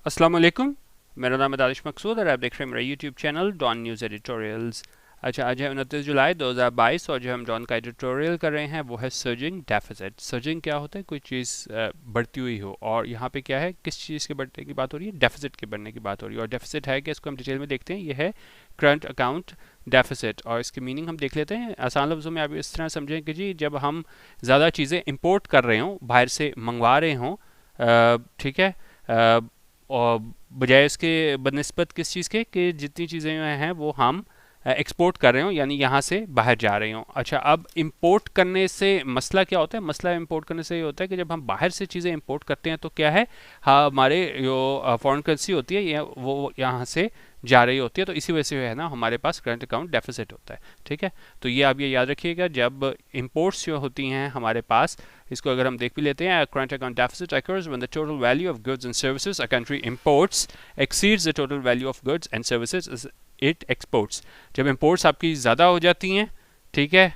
अस्सलाम वालेकुम। मेरा नाम है दानिश मकसूद और आप देख रहे हैं मेरा YouTube channel Dawn news editorials. अच्छा, आज है 29 जुलाई 2022 और जो हम डॉन का एडिटोरियल कर रहे हैं वो है सर्जिंग डेफिसिट। सर्जिंग क्या होता है? कोई चीज़ बढ़ती हुई हो, और यहाँ पे क्या है, किस चीज़ के बढ़ने की बात हो रही है? डेफिसिट के बढ़ने की बात हो रही है। और डेफिसिट है कि इसको हम डिटेल में देखते हैं। ये है करंट अकाउंट डेफिसिट, और इसकी मीनिंग हम देख लेते हैं। आसान लफ्ज़ों में आप इस तरह समझें कि जी, जब हम ज़्यादा चीज़ें इंपोर्ट कर रहे हों, बाहर से मंगवा रहे हों, ठीक है, और बजाय इसके बनिस्बत किस चीज़ के कि जितनी चीज़ें हैं वो हम एक्सपोर्ट कर रहे हो, यानी यहाँ से बाहर जा रहे हो। अच्छा, अब इंपोर्ट करने से मसला क्या होता है? मसला इंपोर्ट करने से ये होता है कि जब हम बाहर से चीज़ें इंपोर्ट करते हैं तो क्या है, हाँ, हमारे जो फॉरेन करेंसी होती है ये वो यहाँ से जा रही होती है, तो इसी वजह से है ना हमारे पास करंट अकाउंट डेफिसिट होता है। ठीक है, तो ये आप ये याद रखिएगा, जब इंपोर्ट्स जो होती हैं हमारे पास, इसको अगर हम देख भी लेते हैं, current account deficit occurs when the total value of goods and services a country imports exceeds the total value of goods and services it exports। जब इंपोर्ट्स आपकी ज़्यादा हो जाती हैं, ठीक है,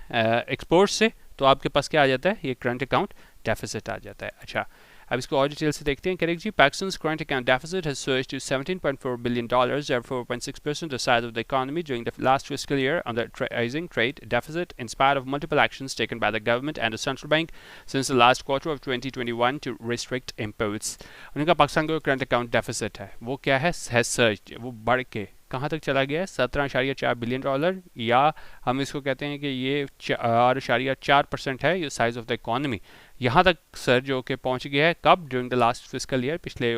एक्सपोर्ट से, तो आपके पास क्या आ जाता है? ये करंट अकाउंट डेफिसिट आ जाता है। अच्छा, अब इसको और डिटेल से देखते हैं। Correct ji, पाकिस्तान's current account deficit has surged to $17.4 billion, or 4.6% the size of the economy during the last fiscal year, under rising trade deficit in spite of multiple actions taken by the government and the central bank since the last quarter of 2021 to restrict imports। उनका पाकिस्तान का current account deficit है वो क्या है? Surge, वो बढ़ के कहाँ तक चला गया है? $17.4 बिलियन, या हम इसको कहते हैं कि ये 4.4% है ये साइज ऑफ द इकॉनमी। यहाँ तक सर जो कि पहुँच गया है, कब? During the last physical year, पिछले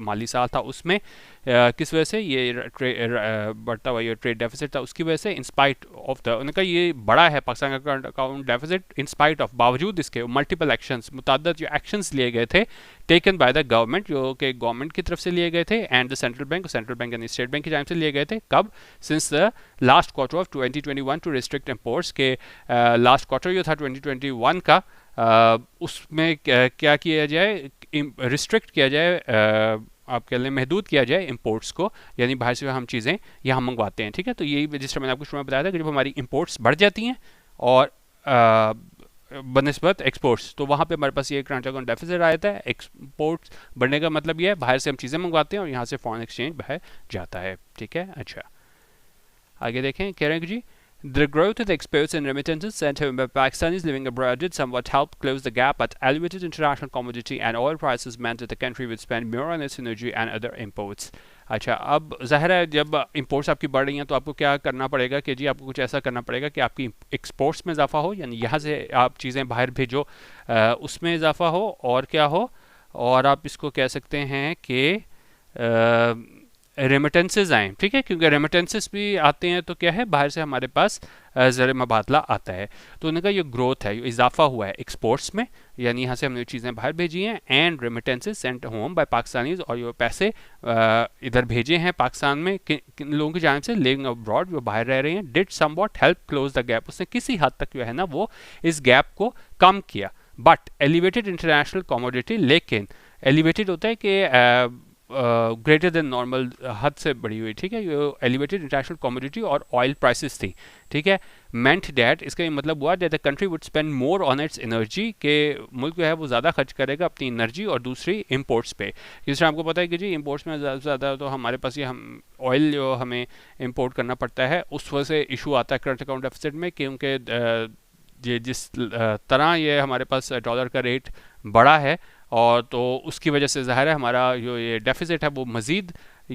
माली साल था उसमें। किस वजह से ये बढ़ता हुआ ये ट्रेड डेफिसिट था? उसकी वजह से, इन स्पाइट ऑफ द, उनका ये बड़ा है पाकिस्तान का current account deficit in spite of, बावजूद इसके मल्टीपल एक्शंस, मुतअद्दिद जो एक्शंस लिए गए थे टेकन बाय द गवर्नमेंट, जो कि गवर्नमेंट की तरफ से लिए गए थे, एंड द सेंट्रल बैंक यानी स्टेट बैंक की जानिब से लिए गए थे। कब? Since the last quarter of 2021 to restrict imports के। लास्ट क्वार्टर जो था 2021 का, उसमें क्या किया जाए? रिस्ट्रिक्ट किया जाए, आप कह लें महदूद किया जाए इंपोर्ट्स को, यानी बाहर से हम चीज़ें यहाँ मंगवाते हैं। ठीक है, तो यही जिस तरह मैंने आपको शुरू में बताया था कि जब हमारी इंपोर्ट्स बढ़ जाती हैं और बनस्बत एक्सपोर्ट्स, तो वहाँ पे हमारे पास ये करंट अकाउंट डेफिसिट आ जाता है। एक्सपोर्ट्स बढ़ने का मतलब ये है बाहर से हम चीज़ें मंगवाते हैं और यहाँ से फॉरेन एक्सचेंज बाहर जाता है। ठीक है, अच्छा आगे देखें। कह रहे हैं कि जी, the growth of exports and remittances sent home by Pakistanis living abroad did somewhat help close the gap, but elevated international commodity and oil prices meant that the country would spend more on its energy and other imports। अच्छा, अब ज़ाहिर है जब imports आपकी बढ़ रही हैं तो आपको क्या करना पड़ेगा कि जी, आपको कुछ ऐसा करना पड़ेगा कि आपकी एक्सपोर्ट्स में इजाफा हो, यानी यहाँ से आप चीज़ें बाहर भेजो, उसमें इजाफा हो, और क्या हो, और आप इसको कह सकते हैं कि रेमिटेंसेज आएँ। ठीक है, क्योंकि रेमिटेंसेस भी आते हैं तो क्या है, बाहर से हमारे पास ज़र मुबादला आता है। तो उनका ये ग्रोथ है, इजाफा हुआ है एक्सपोर्ट्स में, यानी यहाँ से हमने चीज़ें बाहर भेजी हैं, and remittances sent home by Pakistanis, और ये पैसे इधर भेजे हैं पाकिस्तान में किन लोगों की जानिब से, लिविंग अब्रॉड, जो बाहर रह रहे हैं। Did somewhat help close the gap, उसने किसी हद तक जो है ना वो इस गैप को कम किया। बट एलिवेटेड इंटरनेशनल कमोडिटी, लेकिन एलिवेटेड होता है कि ग्रेटर देन नॉर्मल, हद से बढ़ी हुई। ठीक है, ये एलिवेटेड इंटरनेशनल कमोडिटी और ऑयल प्राइसेस थी। ठीक है, मेंट डैट, इसका ये मतलब हुआ that the country would spend more on it's energy, के मुल्क जो है वो ज़्यादा खर्च करेगा अपनी एनर्जी और दूसरी इंपोर्ट्स पे। जिस तरह आपको पता है कि जी, इंपोर्ट्स में ज़्यादा से ज़्यादा तो हमारे पास ये हम ऑयल जो हमें इंपोर्ट करना पड़ता है, उस वजह से इशू आता है करंट अकाउंट डेफिसिट में, क्योंकि जिस तरह ये हमारे पास डॉलर का रेट बढ़ा है, और तो उसकी वजह से ज़ाहिर है हमारा जो ये डेफिसिट है वो मज़ीद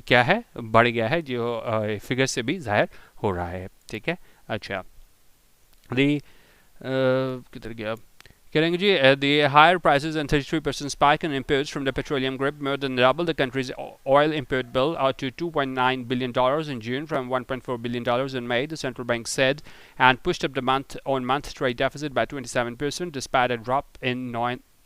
क्या है, बढ़ गया है, जो फिगर से भी ज़ाहिर हो रहा है। ठीक है, अच्छा दी किधर गया? करेंगे जी, the higher prices and 33% spike in imports from the petroleum group more than double the country's oil import bill to $2.9 billion in June from $1.4 billion in May, the central bank said, and pushed up the month-on-month trade deficit by 27% despite a drop in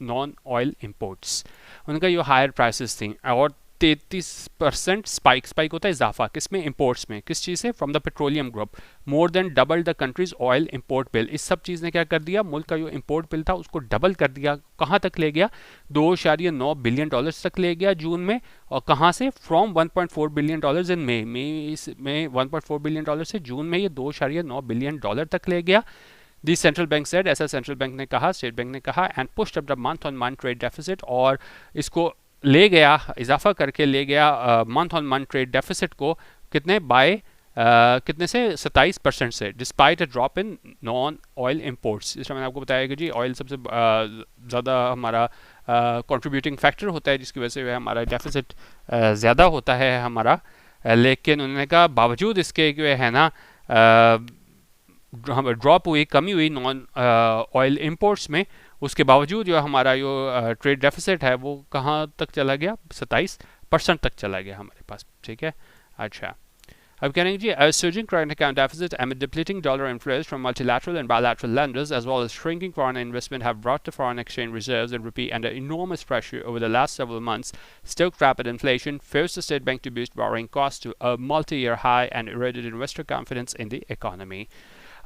non-oil imports. उनका ये higher prices थी, और 33% spike होता है इजाफा, किसमें? Imports में। किस चीज़ से? From the petroleum group, more than double the countries oil import bill. इस सब चीज़ ने क्या कर दिया, मुल्क का जो इंपोर्ट बिल था उसको डबल कर दिया। कहाँ तक ले गया? $2.9 बिलियन तक ले गया जून में, और कहाँ से? From $1.4 billion in May 1.4 billion से जून में ये $2.9 बिलियन तक ले गया। दी सेंट्रल बैंक सेड, ऐसा सेंट्रल बैंक ने कहा, स्टेट बैंक ने कहा, and pushed up the month on month trade deficit, और इसको ले गया, इजाफा करके ले गया month on month trade deficit को कितने बाय कितने से 27% से, despite a drop in non oil imports. इसमें मैंने आपको बताया कि जी ऑयल सबसे ज़्यादा हमारा कंट्रीब्यूटिंग फैक्टर होता है जिसकी वजह से हमारा डेफिसिट ज़्यादा होता है हमारा। लेकिन उन्होंने कहा बावजूद इसके जो है ना ड्रॉप हुई, कमी हुई नॉन ऑयल इंपोर्ट्स में, उसके बावजूद जो हमारा जो ट्रेड डेफिसिट है वो कहाँ तक चला गया, 27% तक चला गया हमारे पास। ठीक है, अच्छा अब कह रहे हैं जी surging current account deficit amid depleting dollar inflows from multilateral and bilateral lenders as well as shrinking foreign investment have brought the foreign exchange reserves and rupee under enormous pressure over the last several months, stoked rapid inflation, forced the state bank to boost borrowing costs to a multi-year high and eroded investor confidence in the economy.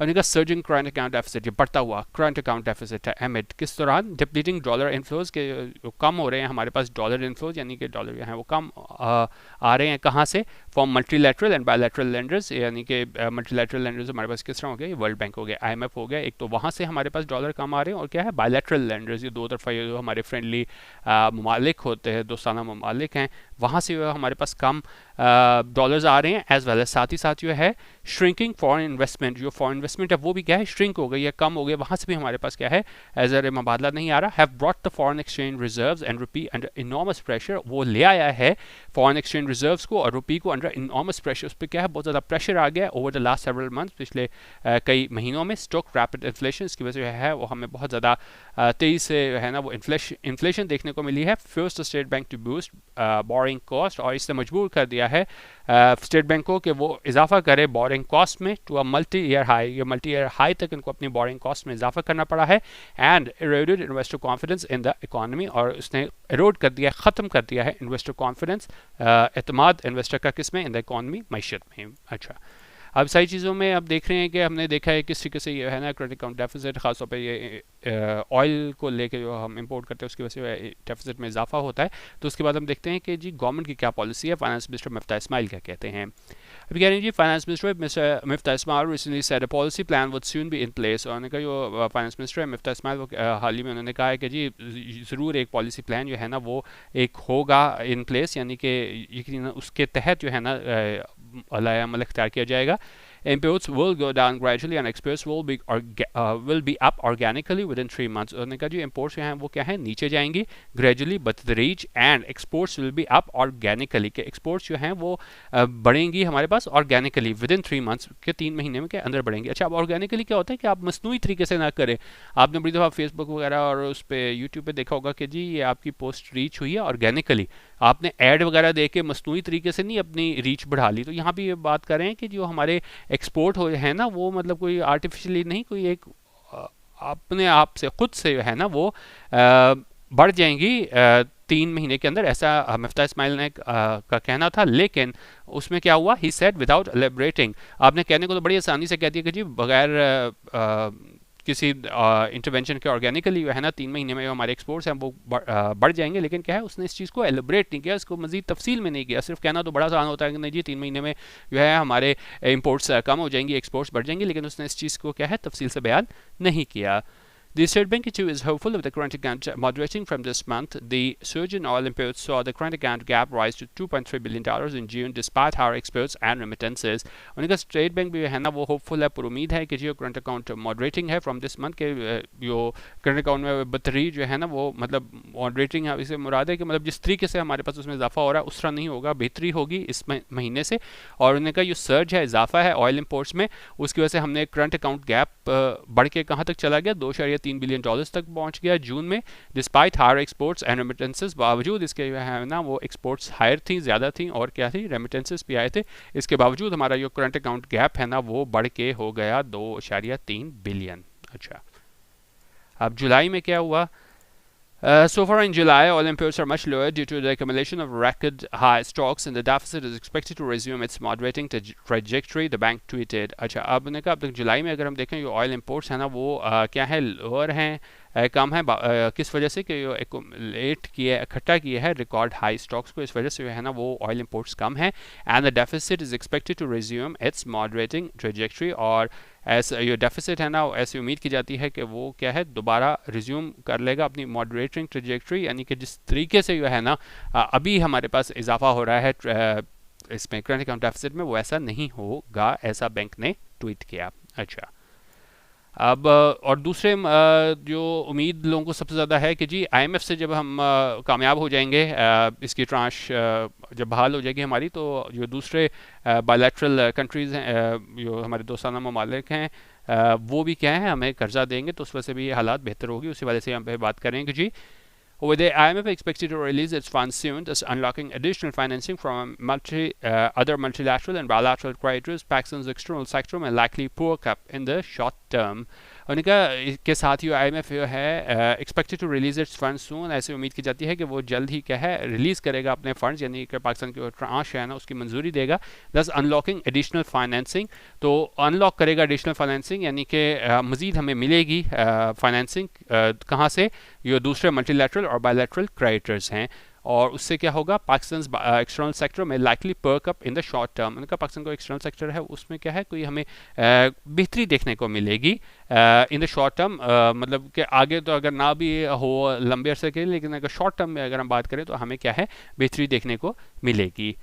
उनका surging current account deficit, ये बढ़ता हुआ current account deficit है एमिड किस दौरान, depleting dollar inflows के कम हो रहे हैं हमारे पास डॉलर इनफ्लोज, यानी कि डॉलर हैं वो कम आ रहे हैं कहाँ से, from multilateral and bilateral lenders, यानी कि मल्टीलैटरल लेंडर्स हमारे पास किस तरह हो गए, वर्ल्ड बैंक हो गया, IMF हो गया, एक तो वहाँ से हमारे पास डॉलर कम आ रहे हैं, और क्या है बायलैटरल लेंडर्स, ये दो तरफा जो हमारे फ्रेंडली ममालिक होते हैं, दोस्ताना ममालिक हैं, वहाँ से हमारे पास कम डॉलर्स आ रहे हैं, एज वेल एज साथ ही साथ जो है श्रिंकिंग फॉरेन इन्वेस्टमेंट, जो फॉरेन इन्वेस्टमेंट है वो भी क्या है श्रिंक हो गई है, कम हो गई, वहाँ से भी हमारे पास क्या है एजर मुबादला नहीं आ रहा। Have brought the foreign exchange reserves and rupee under enormous pressure, वो ले आया है फॉरेन एक्सचेंज रिजर्व्स को और रुपी को अंडर इनॉर्मस प्रेशर, उस पर क्या है बहुत ज़्यादा प्रेशर आ गया over the last several months, पिछले कई महीनों में। स्टॉक रैपिड इन्फ्लेशन, इसकी वजह से है वो हमें बहुत ज़्यादा तेज़ी से है ना वो इन्फ्लेशन देखने को मिली है। First state bank to boost borrowing cost, और इसने मजबूर कर दिया है स्टेट बैंक को कि वो इजाफा करे बोरिंग कॉस्ट में to a multi year high, ये मल्टी ईयर हाई तक इनको अपनी बोरिंग कॉस्ट में इजाफा करना पड़ा है। And eroded investor confidence in the economy, और उसने इरोड कर दिया, ख़त्म कर दिया है इन्वेस्टर कॉन्फिडेंस, एतमाद इन्वेस्टर का किस में, इन द इकोनॉमी, मैशत में। अच्छा अब सारी चीज़ों में अब देख रहे हैं कि हमने देखा है किस तरीके से ये है ना क्रेडिट अकाउंट डेफिसिट, खासतौर पे ये ऑयल को लेके जो हम इंपोर्ट करते हैं उसकी वजह से डेफिसिट में इजाफा होता है। तो उसके बाद हम देखते हैं कि जी गवर्नमेंट की क्या पॉलिसी है, फाइनेंस मिनिस्टर मिफ्ता इस्माइल क्या कहते हैं। अभी कह रहे हैं जी finance minister Miftah Ismail recently said a policy plan would soon be in place, और उन्होंने कहा जो फाइनेंस मिनिस्टर है मिफ्ता इस्माइल वो हाल ही में उन्होंने कहा है कि जी ज़रूर एक पॉलिसी प्लान जो है ना वो एक होगा इन प्लेस, यानी कि यकीनन उसके तहत जो है ना अमल इख्तियार किया जाएगा। Imports will go down gradually and exports will be up organically within 3 months. उन्होंने कहा जो imports हैं वो क्या है नीचे जाएंगी gradually but the reach and exports will be up organically, के exports जो हैं वो बढ़ेंगी हमारे पास organically within 3 months, के 3 महीने में के अंदर बढ़ेंगी। अच्छा अब organically क्या होता है कि आप मसनूई तरीके से ना करें, आपने बड़ी दफ़ा फेसबुक वगैरह और उस पर यूट्यूब पे देखा होगा कि जी ये आपकी पोस्ट रीच हुई है ऑर्गेनिकली, आपने ऐड वगैरह दे के मसनूई तरीके से नहीं अपनी रीच बढ़ा ली। तो यहाँ भी ये बात कर रहे हैं कि जो हमारे एक्सपोर्ट हो है ना वो मतलब कोई आर्टिफिशियली नहीं, कोई एक अपने आप से खुद से है ना वो बढ़ जाएंगी 3 महीने के अंदर, ऐसा मिफ्ता इस्माइल ने का कहना था। लेकिन उसमें क्या हुआ, ही सेड विदाउट एलिब्रेटिंग, आपने कहने को तो बड़ी आसानी से कह दिया कि जी बगैर किसी इंटरवेंशन के ऑर्गेनिकली है ना 3 महीने में जो हमारे एक्सपोर्ट्स हैं वो बढ़ जाएंगे, लेकिन क्या है उसने इस चीज़ को एलिब्रेट नहीं किया, इसको मजीद तफसील में नहीं किया। सिर्फ कहना तो बड़ा आसान होता है कि नहीं जी 3 महीने में जो है हमारे इंपोर्ट्स कम हो जाएंगी, एक्सपोर्ट्स बढ़ जाएंगी, लेकिन उसने इस चीज़ को क्या है तफसील से बयान नहीं किया। The State Bank too is hopeful of the current account moderating from this month. The surge in oil imports saw the current account gap rise to $2.3 billion in June despite higher exports and remittances. उनका state bank भी है ना वो hopeful है, पुरुमीद है कि जो current account moderating है फ्रॉम दिस मंथ, के जो करंट अकाउंट में बतरी जो है ना वो मतलब मॉडरेटिंग है, इसे मुराद है कि मतलब जिस तरीके से हमारे पास उसमें इजाफा हो रहा है उस तरह नहीं होगा, बेहतरी होगी इस महीने से। और उन्होंने कहा जो सर्ज है इजाफा है ऑयल इंपोर्ट्स में, उसकी वजह से हमने करंट अकाउंट गैप बढ़ के कहाँ तक चला गया, $2.3 बिलियन तक पहुंच गया जून में, despite higher exports and remittances, बावजूद इसके है ना वो एक्सपोर्ट्स हायर थी, ज़्यादा थी, और क्या थी रेमिटेंसेस भी आए थे, इसके बावजूद हमारा जो करंट अकाउंट गैप है ना वो बढ़ के हो गया 2.3 बिलियन। अच्छा अब जुलाई में क्या हुआ, so far in July, oil imports are much lower due to the accumulation of record high stocks and the deficit is expected to resume its moderating trajectory, the bank tweeted. अच्छा अब ने कहा अब तक जुलाई में अगर हम देखें जो ऑयल इंपोर्ट्स है ना वो क्या है लोअर हैं कम है किस वजह से कि एक्यूमुलेट किए इकट्ठा किए हैं रिकॉर्ड हाई स्टॉक्स को, इस वजह से जो है ना वो ऑयल इंपोर्ट्स कम है। And the deficit is expected to resume its moderating trajectory, और ऐसा ये डेफिसिट है ना ऐसी उम्मीद की जाती है कि वो क्या है दोबारा रिज्यूम कर लेगा अपनी मॉडरेटिंग ट्रेजेक्ट्री, यानी कि जिस तरीके से जो है ना अभी हमारे पास इजाफा हो रहा है इसमें करंट अकाउंट डेफिसिट में, वो ऐसा नहीं होगा, ऐसा बैंक ने ट्वीट किया। अच्छा, अब और दूसरे जो उम्मीद लोगों को सबसे ज़्यादा है कि जी आईएमएफ से जब हम कामयाब हो जाएंगे, इसकी ट्रांश जब बहाल हो जाएगी हमारी, तो जो दूसरे बायलैटरल कंट्रीज़ हैं, जो हमारे दोस्ताना ममालिक हैं, वो भी क्या है हमें कर्जा देंगे, तो उस वजह से भी हालात बेहतर होगी। उसी वजह से हम पे बात करेंगे जी with the IMF expected to release its funds soon, thus unlocking additional financing from other multilateral and bilateral creditors, Pakistan's external sector may likely perk up in the short term. उनका के साथ ही IMF जो है expected to release its fund soon, ऐसे उम्मीद की जाती है कि वो जल्द ही क्या है रिलीज़ करेगा अपने फंड्स, यानी कि पाकिस्तान की ट्रांश है ना उसकी मंजूरी देगा, दस अनलॉकिंग एडिशनल फाइनेंसिंग, तो अनलॉक करेगा एडिशनल फाइनेंसिंग, यानी कि मज़ीद हमें मिलेगी फाइनेंसिंग कहाँ से, ये दूसरे मल्टीलैटरल और बायलैटरल क्रेडिटर्स हैं, और उससे क्या होगा पाकिस्तान एक्सटर्नल सेक्टर में likely perk up in the short term. उनका पाकिस्तान का एक्सटर्नल सेक्टर है उसमें क्या है कोई हमें बेहतरी देखने को मिलेगी इन द शॉर्ट टर्म, मतलब कि आगे तो अगर ना भी हो लंबे अरसे के लिए, लेकिन अगर शॉर्ट टर्म में अगर हम बात करें तो हमें क्या है बेहतरी देखने को मिलेगी।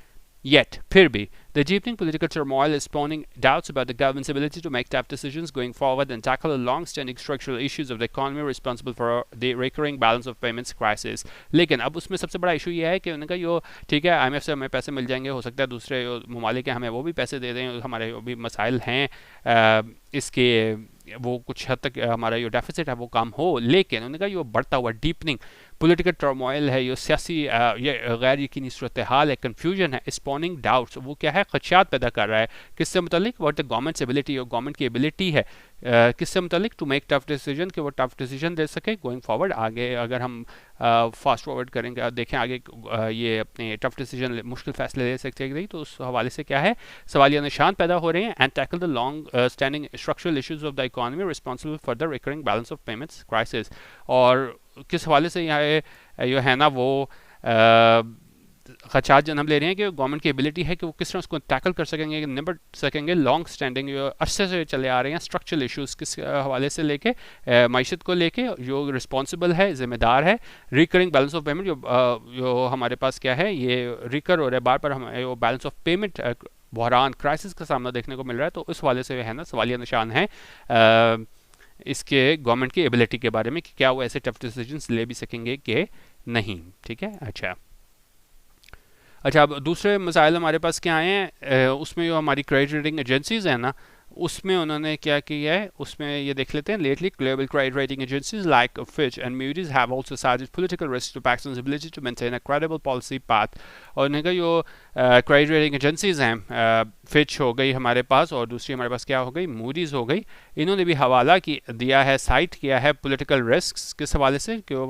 Yet, फिर भी, the deepening political turmoil is spawning doubts about the government's ability to make tough decisions going forward and tackle the long-standing structural issues of the economy responsible for the recurring balance of payments crisis. लेकिन अब उसमें सबसे बड़ा issue ये है कि उनका यो ठीक है IMF से हमें पैसे मिल जाएंगे, हो सकता है दूसरे ममालिक हमें वो भी पैसे दे दें, हमारे वो भी मसाइल हैं इसके वो कुछ हद तक हमारा जो डेफिसिट है वो कम हो, लेकिन उनका जो बढ़ता हुआ डीपनिंग पॉलिटिकल टर्मोइल है, ये सियासी ये गैर यकीनी सूरत हाल है, कन्फ्यूजन है, स्पॉनिंग डाउट्स, वो क्या है खदशात पैदा कर रहा है किससे मुतालिक, व्हाट द गवर्नमेंट्स एबिलिटी, और गवर्नमेंट की एबिलिटी है किससे मुतालिक टू मेक टफ डिसीजन, कि वो टफ डिसीजन दे सके गोइंग फॉरवर्ड। आगे अगर हम फास्ट फॉरवर्ड करेंगे देखें आगे ये अपने टफ डिसीजन मुश्किल फैसले ले सकते हैं, तो उस हवाले से क्या है सवालिया निशान पैदा हो रहे हैं। And tackle the long standing structural issues of the economy responsible for the recurring balance of payments crisis, और किस हवाले से यहाँ जो है ना वो खदशात जन्म ले रहे हैं कि गवर्नमेंट की एबिलिटी है कि वो किस तरह उसको टैकल कर सकेंगे, निपट सकेंगे लॉन्ग स्टैंडिंग जो अरसे से चले आ रहे हैं स्ट्रक्चरल इश्यूज़ किस हवाले से लेके मईशत को लेके, जो रिस्पॉन्सिबल है जिम्मेदार है रिकरिंग बैलेंस ऑफ पेमेंट, जो हमारे पास क्या है ये रिकर हो रहा है बार बार हमें वो बैलेंस ऑफ पेमेंट बहरान क्राइसिस का सामना देखने को मिल रहा है, तो इस वाले से है ना सवालिया निशान है इसके गवर्नमेंट की एबिलिटी के बारे में कि क्या वो ऐसे टफ डिसीजंस ले भी सकेंगे कि नहीं। ठीक है, अच्छा अब दूसरे मसाइल हमारे पास क्या आए हैं, उसमें जो हमारी क्रेडिट रेटिंग एजेंसीज हैं ना उसमें उन्होंने क्या किया है उसमें ये देख लेते हैं। Lately global credit rating agencies like Fitch and Moody's have also cited political risk to Pakistan's ability to maintain a credible policy path, और उन्होंने जो क्रेडिट रेटिंग एजेंसीज हैं फिच हो गई हमारे पास और दूसरी हमारे पास क्या हो गई मूडीज़ हो गई, इन्होंने भी हवाला दिया है साइट किया है पॉलिटिकल रिस्क किस हवाले से कि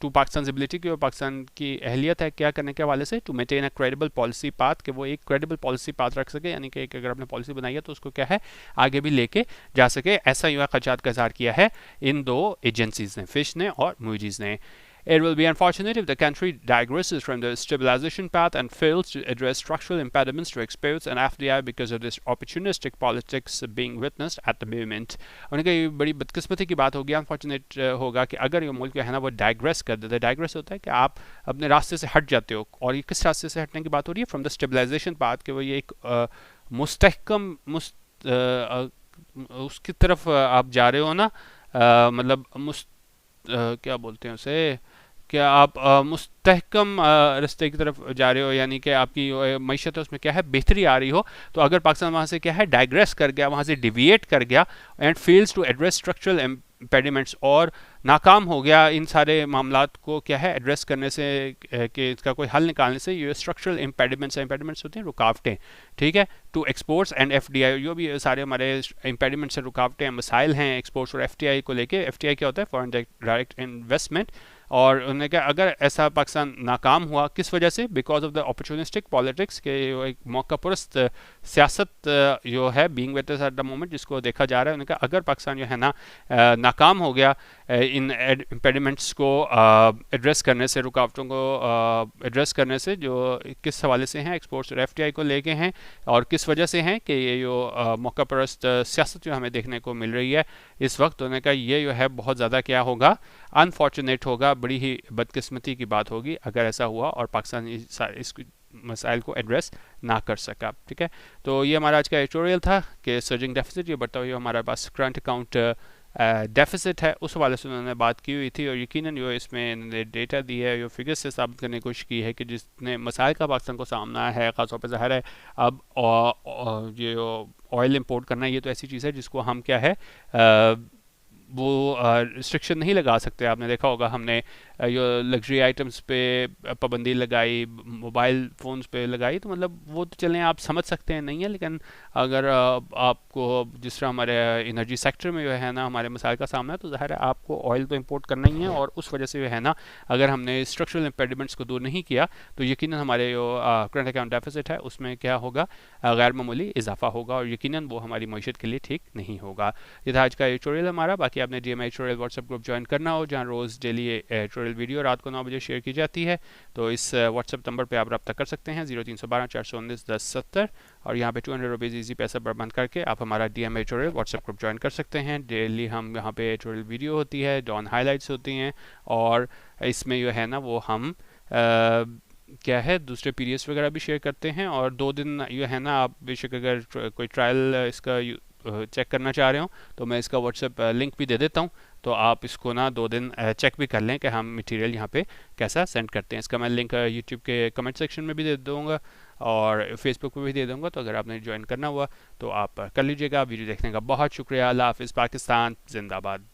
टू पाकिस्तान एबिलिटी की और पाकिस्तान की अहलियत है क्या करने के हवाले से to maintain a credible policy path, कि वो एक क्रेडिबल पॉलिसी पाथ रख सके, यानी कि अगर आपने पॉलिसी बनाई है तो उसको क्या है आगे भी लेके जा सके। ऐसा युवा खदशात का इज़हार किया है इन दो एजेंसीज ने, फिश ने और मूडीज़ ने। It will be unfortunate if the country digresses from the stabilization path and fails to address structural impediments to exports and FDI because of this opportunistic politics being witnessed at the moment. उनका ये बड़ी बदकिस्मती की बात होगी, unfortunate होगा कि अगर ये मुल्क है ना वो डाइग्रेस कर देता है। डाइग्रेस होता है कि आप अपने रास्ते से हट जाते हो, और ये किस रास्ते से हटने की बात हो रही है फ्रॉम द स्टेबलाइजेशन पाथ, कि वो ये एक मुस्तहकम उसकी तरफ आप जा रहे हो ना, मतलब क्या बोलते हैं उसे, क्या आप मुस्तहकम रास्ते की तरफ जा रहे हो, यानी कि आपकी मईशत है उसमें क्या है बेहतरी आ रही हो। तो अगर पाकिस्तान वहाँ से क्या है डाइग्रेस कर गया, वहाँ से डिविएट कर गया and fails to address structural impediments, और नाकाम हो गया इन सारे मामलात को क्या है एड्रेस करने से कि इसका कोई हल निकालने से, ये स्ट्रक्चरल इम्पेडिमेंट्स होते हैं रुकावटें, ठीक है, टू एक्सपोर्ट्स एंड FDI, जो भी सारे हमारे इम्पेडिमेंट्स हैं रुकावटें मसाइल हैं एक्सपोर्ट्स और FDI को लेके। FDI क्या होता है फॉरेन डायरेक्ट इन्वेस्टमेंट, और उन्होंने कहा अगर ऐसा पाकिस्तान नाकाम हुआ किस वजह से, because of the opportunistic politics के एक मौका परस्त सियासत जो है being with us at the moment जिसको देखा जा रहा है। उन्होंने कहा अगर पाकिस्तान जो है ना नाकाम हो गया इन इम्पेडिमेंट्स को एड्रेस करने से, रुकावटों को एड्रेस करने से जो किस हवाले से हैं, एक्सपोर्ट्स और एफटीआई को लेके हैं और किस वजह से हैं कि ये जो मौका परस्त सियासत जो हमें देखने को मिल रही है इस वक्त, उन्होंने कहा ये जो है बहुत ज़्यादा क्या होगा, अनफॉर्चुनेट होगा, बड़ी ही बदकिस्मती की बात होगी अगर ऐसा हुआ और पाकिस्तान इस मसाइल को एड्रेस ना कर सका। ठीक है, तो ये हमारा आज का एडिटोरियल था कि सर्जिंग डेफिसिट, ये बढ़ता हुआ हमारे पास करंट अकाउंट डेफिसिट है, उस वाले से उन्होंने बात की हुई थी और यकीनन जो इसमें इन्होंने डेटा दी है, जो फिगर्स से साबित करने की कोशिश की है कि जितने मसाइल का पाकिस्तान को सामना है, ख़ासतौर पर ज़ाहिर है अब ये ऑयल इंपोर्ट करना, ये तो ऐसी चीज़ है जिसको हम क्या है वो रिस्ट्रिक्शन नहीं लगा सकते। आपने देखा होगा हमने जो लग्जरी आइटम्स पे पाबंदी लगाई, मोबाइल फ़ोन्स पे लगाई, तो मतलब वो तो चलें आप समझ सकते हैं नहीं है, लेकिन अगर आपको जिस तरह हमारे एनर्जी सेक्टर में जो है ना हमारे मसाइल का सामना है, तो ज़ाहिर है आपको ऑयल तो इंपोर्ट करना ही है और उस वजह से जो है ना अगर हमने स्ट्रक्चरल इम्पेडिमेंट्स को दूर नहीं किया तो यकीनन हमारे जो करंट अकाउंट डेफिसिट है उसमें क्या होगा, गैर मामूली इजाफा होगा और यकीनन वो हमारी मईशत के लिए ठीक नहीं होगा। ये था आज का एडिटोरियल हमारा। बाकी आपने DMI editorial WhatsApp group join करना हो जहाँ रोज़ डेली एडिटोरियल वीडियो रात को 9 बजे शेयर की जाती है, तो इस व्हाट्सएप नंबर पे आप रब्ता कर सकते हैं 0312 419 1070 और यहाँ पे 200 रुपीज़ ईजी पैसा बर्बाद करके आप हमारा DMI editorial WhatsApp group join कर सकते हैं। डेली हम यहाँ पे एडिटोरियल वीडियो होती है, डॉन हाईलाइट्स होती हैं और इसमें जो है ना वो हम क्या है दूसरे पीडीएफ वगैरह भी शेयर करते हैं और 2 दिन ये है ना आप बेशक अगर कोई ट्रायल इसका चेक करना चाह रहे हो तो मैं इसका व्हाट्सएप लिंक भी दे देता हूँ, तो आप इसको ना 2 दिन चेक भी कर लें कि हम मटेरियल यहाँ पे कैसा सेंड करते हैं। इसका मैं लिंक यूट्यूब के कमेंट सेक्शन में भी दे दूँगा और फेसबुक पे भी दे दूँगा, तो अगर आपने ज्वाइन करना हुआ तो आप कर लीजिएगा। वीडियो देखने का बहुत शुक्रिया। अल्लाह हाफिज़। पाकिस्तान जिंदाबाद।